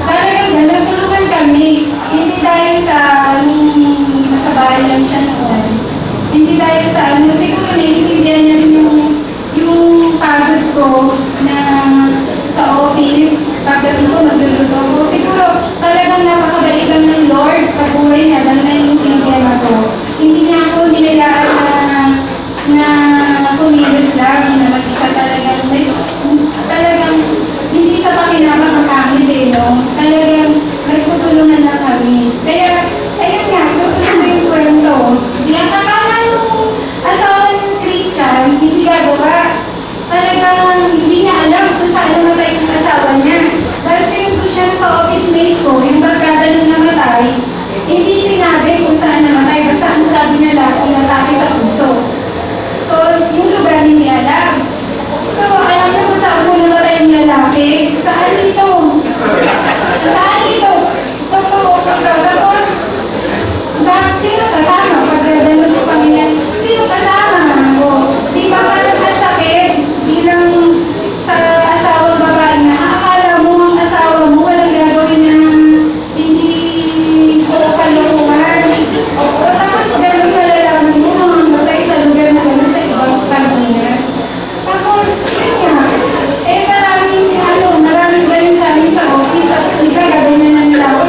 Talagang gano'n, tulungan kami. Hindi dahil sa nasa bahay lang siya noon. Hindi dahil sa siguro naiintindihan niya rin yung pagod ko na sa office. Pagdating ko, magluluto ko. Siguro talagang napakabait lang ng Lord sa buhay niya dahil naiintindihan ako. Hindi niya ako nilayaan na kumilos lang, na mag-isa talagang hindi sa pakinapakakangit no? Talagang nagtutulungan lang kami. Kaya, ayun nga, gusto ko yung kwento. Di ang akala nung asawa ng Christian, hindi gagawa. Talagang hindi niya alam kung saan namatay yung asawa niya. Dahil sinundo siya sa office mate ko, yung barkada nung namatay, hindi sinabi kung saan namatay. Basta ang sabi niya lang, inatake sa puso. So, yung lugar hindi alam. So, alam niyo kung saan mo namatay yung lalaki? Saan ito? Saan ito? Totoo, tapos, sino kasama? Pagdadalo sa pamilya, sino kasama? O, di ba parang kasakit bilang sa asawang babae na akala mo ang asawa mo walang gagawin na hindi ko kalukuhan. O, tapos gano'n malalaman mo ang matay sa lugar na gano'n sa ibang pamilya. Tapos, yun nga, maraming galing sa amin sa office, tapos nila gagawin na nila ako.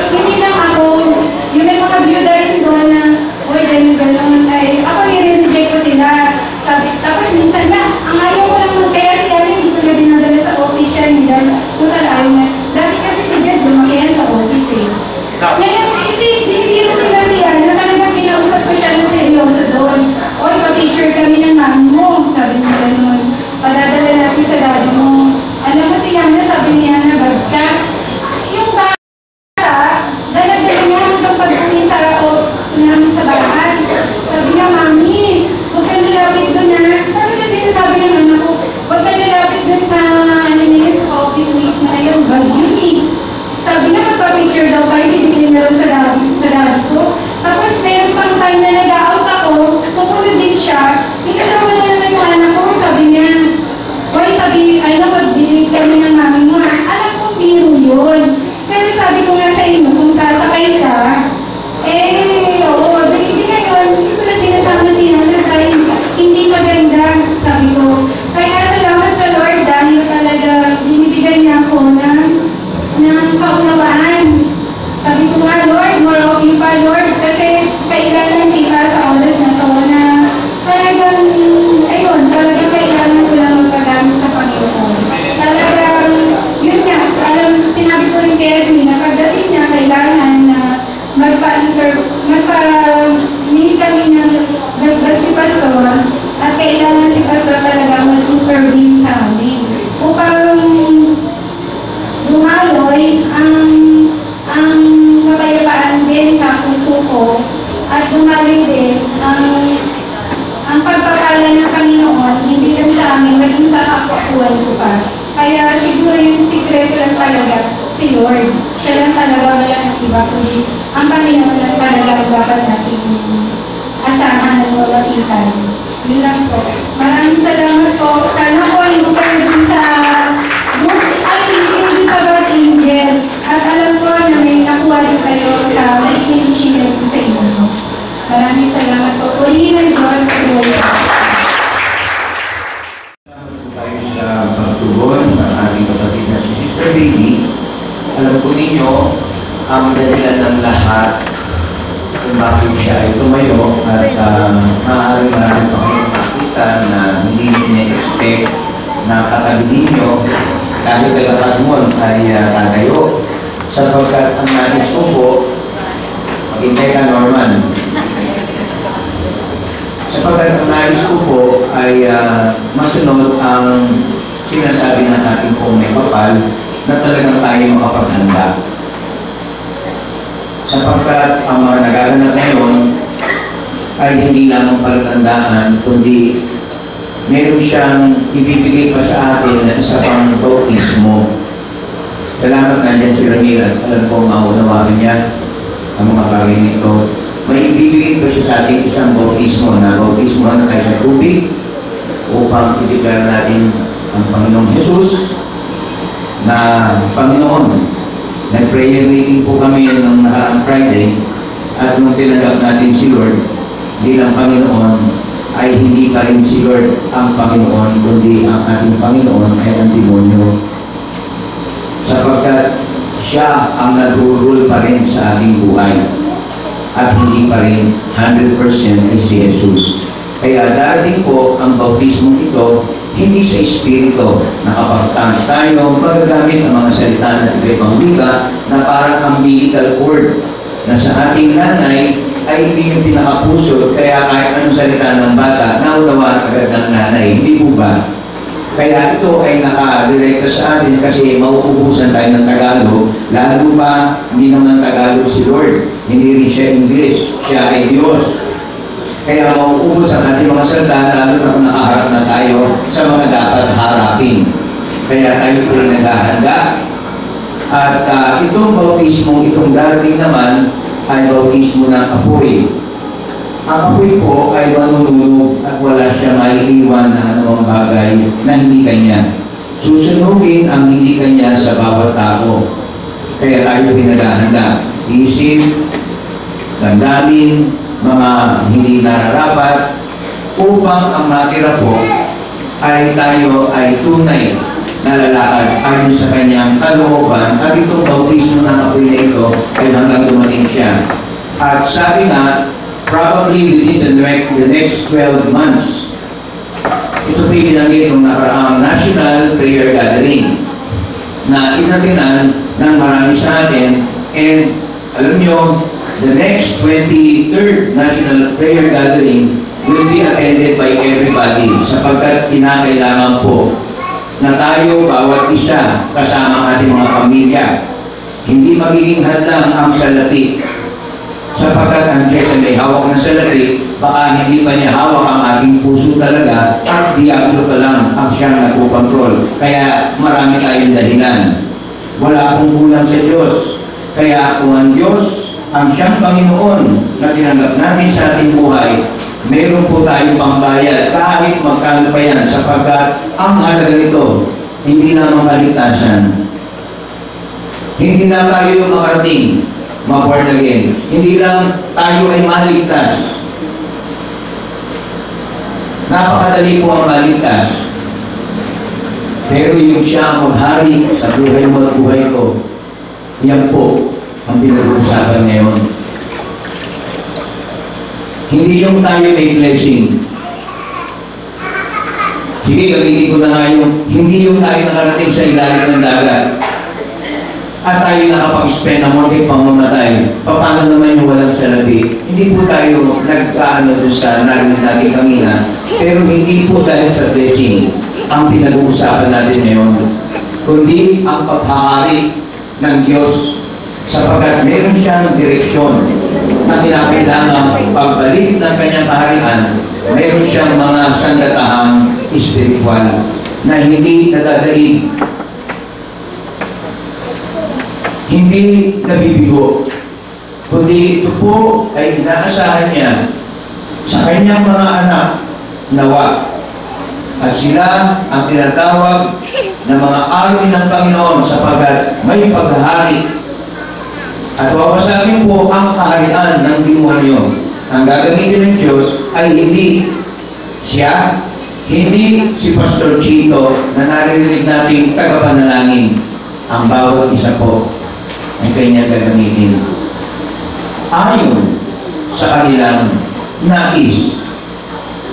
Hindi lang ako, yung may mga byuda rin doon na, uy, gano'n, ay, ako nire-reject ko sila. Tapos minsan na, ang ayaw ko lang kaya si Ate hindi ko na dinadala sa office siya, hindi dahil kung ayaw niya. Dati kasi si Jed, lumakihan sa office eh. Ngayon, binibiro nila siya, na talagang pinausap ko siya ng seryoso doon. Oy, pa-picture kami ng mami mo, sabi niya gano'n. Padadala natin sa daddy mo. Alam mo si Yana, sabi niya na bagka. Yung bata, dala-dala niya hanggang pag-uwi sa namin sa bahay. Sabi niya, mami, huwag ka nalapit doon na. Sabi niya, sinasabi ng anak ko, huwag ka nalapit doon sa office mate na yung bagay. Sabi niya, magpa-picture daw kayo, bibigyan na rin sa daddy ko. Tapos, meron pang time na nag-out ako, sumunod din siya. Pinalaman na lang yung anak ko, sabi niya, boy, magbinig kami ng mami mo, ha? Alam ko, biro yun. Pero sabi ko nga sa inyo, kung sasakay ka, oo, hindi ngayon, hindi ko na sinasama siya na dahil hindi maganda, sabi ko. Kaya salamat sa Lord dahil talaga binibigyan niya ako ng kaunawaan. Sabi ko nga, Lord, more of you pa, Lord, kasi kailangan kita sa oras na to na talagang, ayun, talagang kailangan ko lang magpagamit sa Panginoon. Talagang, yun nga, sinabi ko rin kay Edwin na pagdating niya, kailangan na magpa-mini kami ng si Pastor at kailangan si Pastor talaga mag-intervene sa amin upang dumaloy ang kapayapaan din sa puso ko at dumaloy din ang pagpapala ng Panginoon, hindi lang sa amin, maging sa kapukuhan ko pa. Kaya siguro yung sikreto lang talaga, si Lord. Siya lang talaga, wala ng iba, kundi ang Panginoon lang talaga ang dapat natin asahan at walapitan. Yun lang po. Maraming salamat po. Sana po, hindi kayo dun sa God Angel. At alam ko na may nakuha rin kayo sa maikling share sa inyo. Maraming salamat po. Uli ng Diyos. Tayo sa pagtugon ng ating kapatid na si Sister Baby. Alam po ninyo, ang dahilan ng lahat kung bakit siya ay tumayo at maaaring marami pa kayong makita na hindi nina-expect na katabi ninyo kahit taga-Kadmon ay tatayo. Sapagkat ang nais ko po, maghintay ka Norman. Sapagkat ang nais ko po ay masunod ang sinasabi ng ating pong may kapal na talagang tayo makapaghanda. Sapagkat ang mga nagaganap ngayon ay hindi lamang palatandaan, kundi meron siyang ibibigay pa sa atin na isa pang bautismo. Salamat nandiyan si Ramil at alam ko maunawain niya ang mga bagay nito. May ibibigay pa siya sa atin isang bautismo na tayo sa tubig upang ideklara natin ang Panginoong Jesus na Panginoon po kami nung nakaraang Friday at nung tinanggap natin si Lord bilang Panginoon, ay hindi pa rin si Lord ang Panginoon, kundi ang ating Panginoon ay ang demonyo. Sapagkat siya ang nag-rule pa rin sa ating buhay at hindi pa rin 100% ay si Jesus. Kaya darating po ang bautismo ito, hindi sa Espiritu. Nakapagtangis tayo, magagamit ang mga salita ng ibang wika na parang umbilical cord na sa ating nanay ay hindi yung pinakapuso, kaya kahit anong salita ng bata, naunawaan agad ng nanay. Hindi po ba? Kaya ito ay nakadirekta sa atin kasi mauubusan tayo ng Tagalog, lalo pa hindi naman Tagalog si Lord, hindi rin siya English, siya ay Diyos. Kaya mauubos ang ating mga salita, lalo na kung nakaharap na tayo sa mga dapat harapin. Kaya tayo po naghahanda. At itong bautismo, itong darating naman, ay bautismo ng apoy. Ang apoy po ay manununog at wala siya maiiwan na anumang bagay na hindi kanya. Susunugin ang hindi kanya sa bawat tao. Kaya tayo pinaghahanda. Isip, damdamin, mga hindi nararapat, upang ang matira po ay tayo ay tunay na lalakad ayon sa kanyang kalooban. At itong bautismo ng apoy na ito ay hanggang dumating siya. At sabi nga, probably within the next 12 months, ito po ibinanggit ng nakaraang National Prayer Gathering na inatinan ng marami sa atin. And alam nyo, the next 23rd National Prayer Gathering will be attended by everybody sapagkat kinakailangan po na tayo bawat isa kasama ang ating mga pamilya. Hindi magiging hadlang ang salapi sapagkat ang Diyos ay may hawak ng salapi, baka hindi pa niya hawak ang ating puso talaga at diablo pa lang ang siyang nagpokontrol. Kaya marami tayong dahilan. Wala akong kulang sa Diyos. Kaya kung ang Diyos ang siyang Panginoon na tinanggap natin sa ating buhay, meron po tayong pambayad kahit magkano pa yan sapagkat ang halaga nito, hindi lamang kaligtasan. Hindi na tayo makarating, ma-born again. Hindi lang tayo ay maligtas. Napakadali po ang maligtas. Pero yung siya ang maghari sa buhay mo at buhay ko, yan po ang pinag-uusapan ngayon. Hindi yung tayo may blessing. Sige, gamitin ko na nga yung hindi yung tayo nakarating sa ilalim ng dagat at tayo nakapag-spend ng munting pamamatay. Paano naman yung walang salapi? Hindi po tayo nagkaano doon sa narinig natin kanina, pero hindi po dahil sa blessing ang pinag-uusapan natin ngayon, kundi ang paghahari ng Diyos sapagkat meron siyang direksyon na kinakailangan pagbalik ng kanyang kaharian. Meron siyang mga sandatahang espiritual na hindi nadadaig, hindi nabibigo, kundi ito po ay inaasahan niya sa kanyang mga anak nawa. At sila ang tinatawag na mga alin ng Panginoon sapagkat may paghahari. At wawasakin po ang kaharian ng demonyo. Ang gagamitin ng Diyos ay hindi siya, hindi si Pastor Chito na naririnig nating tagapanalangin. Ang bawat isa po ay kanyang gagamitin ayon sa kanilang nais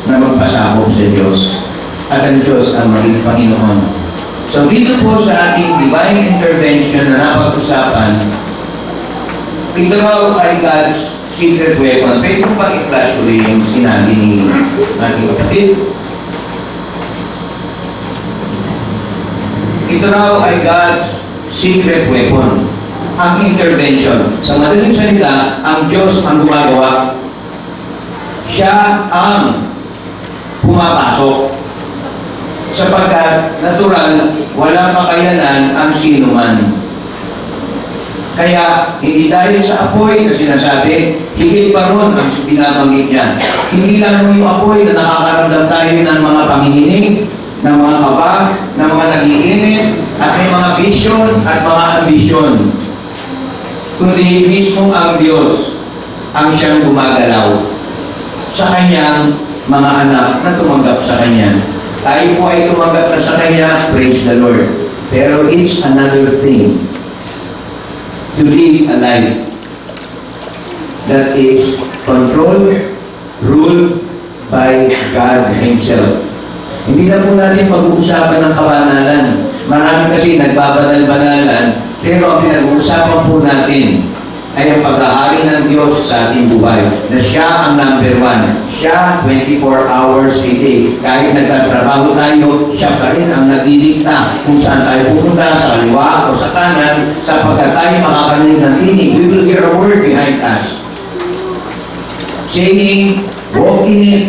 na magpasakop sa Diyos. At ang Diyos ang maging Panginoon. So dito po sa ating divine intervention na napag-usapan, ito raw ay God's secret weapon. Pwede mo bang i-flash ulit yung sinabi ni ating kapatid? Ito raw ay God's secret weapon. Ang intervention. Sa madaling salita, ang Diyos ang gumagawa. Siya ang pumapasok. Sapagkat natural, walang kakayanan ang sino man. Kaya, hindi dahil sa apoy na sinasabi, higit pa ron ang binabanggit niya. Hindi lang yung apoy na nakakaramdam tayo ng mga panginginig, ng mga kaba, ng mga nagiinit, at may mga vision at mga ambisyon. kundi mismo ang Diyos ang siyang gumagalaw sa kanyang mga anak na tumanggap sa Kanya. Tayo po ay tumanggap na sa Kanya, praise the Lord. Pero it's another thing to live a life that is controlled, ruled by God Himself. Hindi na po natin pag-uusapan ng kabanalan. Marami kasi nagbabanal-banalan, pero ang pinag-uusapan po natin ay ang paghahari ng Diyos sa ating buhay. Na siya ang number one. Siya 24 hours a day. Kahit nagtatrabaho tayo, siya pa rin ang nagdidikta kung saan tayo pupunta, sa kaliwa o sa kanan, sapagkat tayo makakarinig ng tinig. We will hear a word behind us. Saying, walk in it,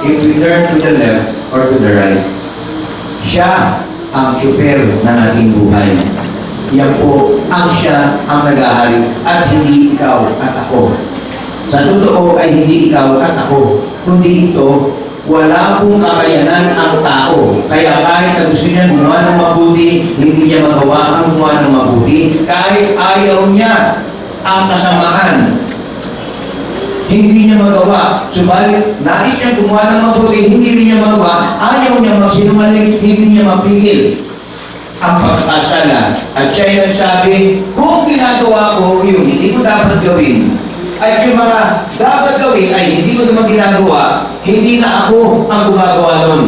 if we turn to the left or to the right. Siya ang tsuper ng ating buhay. Yan po ang siya ang nag-ahari at hindi ikaw at ako. Sa totoo ay hindi ikaw at ako, kundi ito, wala pong kakayanan ang tao. Kaya kahit na gusto niya gumawa ng mabuti, hindi niya magawa ang gumawa ng mabuti. Kahit ayaw niya ang kasamaan, hindi niya magawa. Subalit, nais niya gumawa ng mabuti, hindi rin niya magawa. Ayaw niya magsinungaling, hindi niya mapigil ang pagkakasala. At siya ay nagsabi, kung ginagawa ko yung hindi ko dapat gawin, at yung mga dapat gawin ay hindi ko naman ginagawa, hindi na ako ang gumagawa nun.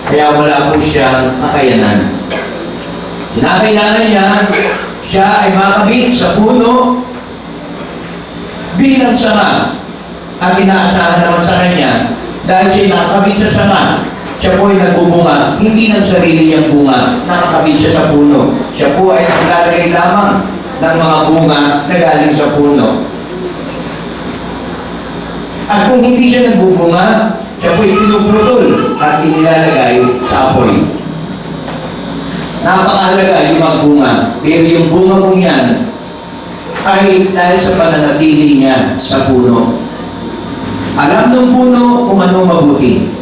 Kaya wala po siyang kakayanan. Kinakailangan niya, siya ay makabit sa puno bilang sanga. Ang inaasahan naman sa kanya, dahil siya nakakabit sa sanga, siya po ay nagbubunga, hindi ng sarili niyang bunga, nakakabit siya sa puno. Siya po ay naglalagay lamang ng mga bunga na galing sa puno. At kung hindi siya nagbubunga, siya po ay pinuputol at inilalagay sa apoy. Napakahalaga yung magbunga, pero yung bunga kong yan ay dahil sa pananatili niya sa puno. Alam ng puno kung anong mabuti.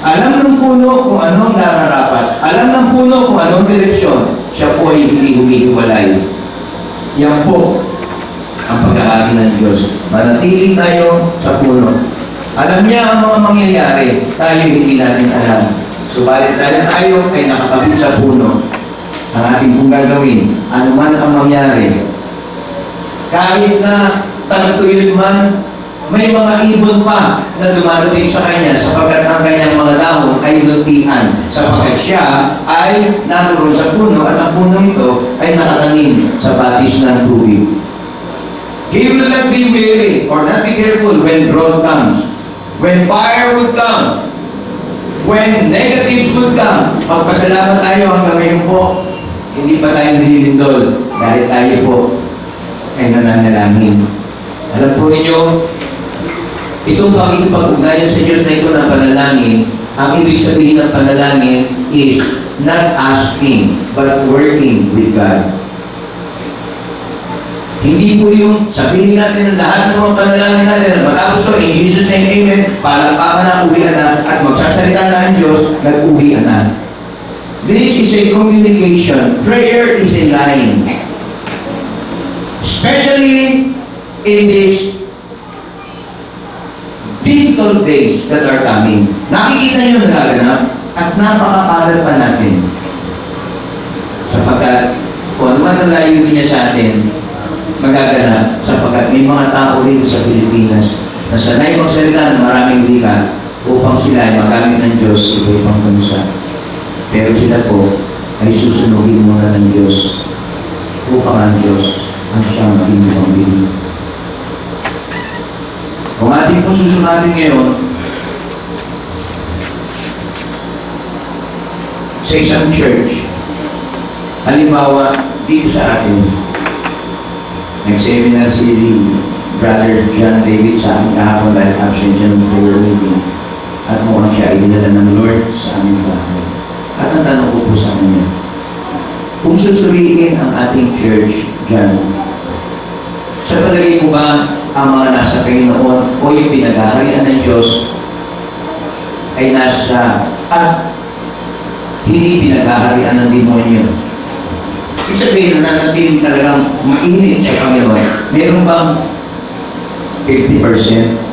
Alam ng puno kung anong nararapat. Alam ng puno kung anong direksyon. Siya po ay hindi humihiwalay. Yan po ang pag-aari ng Diyos. Manatili tayo sa puno. Alam niya ang mga mangyayari. Tayo hindi natin alam. Subalit dahil tayo ay nakakabit sa puno, ang ating pong gagawin, anuman ang mangyari, kahit na tagtuyod man, may mga ibon pa na dumadating sa kanya sapagkat ang kanyang mga dahon ay luntian sapagkat siya ay naroon sa puno at ang puno ito ay nakatanim sa batis ng tubig. He will not be weary or not be careful when drought comes, when fire would come, when negatives would come. Magpasalamat tayo hanggang ngayon po, hindi pa tayo nililindol dahil tayo po ay nananalangin. Alam po ninyo, itong pakikipag-ugnayan sa Diyos na ito ng panalangin, ang ibig sabihin ng panalangin is not asking, but working with God. Hindi po yung sabihin natin ng lahat ng mga panalangin natin, matapos to, in Jesus' name, amen, palakpakan na, uwian na, at magsasalita na ang Diyos, nag-uwian na. This is a communication. Prayer is a line. Especially in these difficult days that are coming. Nakikita niyo nagaganap at napakapalad pa natin. Sapagkat kung ano man ang layunin niya sa atin, magaganap sapagkat may mga tao rin sa Pilipinas na sanay magsalita ng maraming wika upang sila ay magamit ng Diyos sa ibang bansa. Pero sila po ay susunugin muna ng Diyos upang ang Diyos ang siyang maging pambili. Kung ating po susunatin ngayon sa isang church, halimbawa dito sa atin, nag-seminar si Brother John David sa aking kahapon dahil absent siya ng prayer meeting at mukhang siya ay dinala ng Lord sa aming bahay. At ang tanong ko po sa kanya, kung susuriin ang ating church dyan, sa palagay ko ba ang mga nasa Panginoon o yung pinag-aharian ng Diyos ay nasa at hindi pinag-aharian ng demonyo? Ibig sabihin, nananatiling talagang mainit sa Panginoon. Meron bang 50%?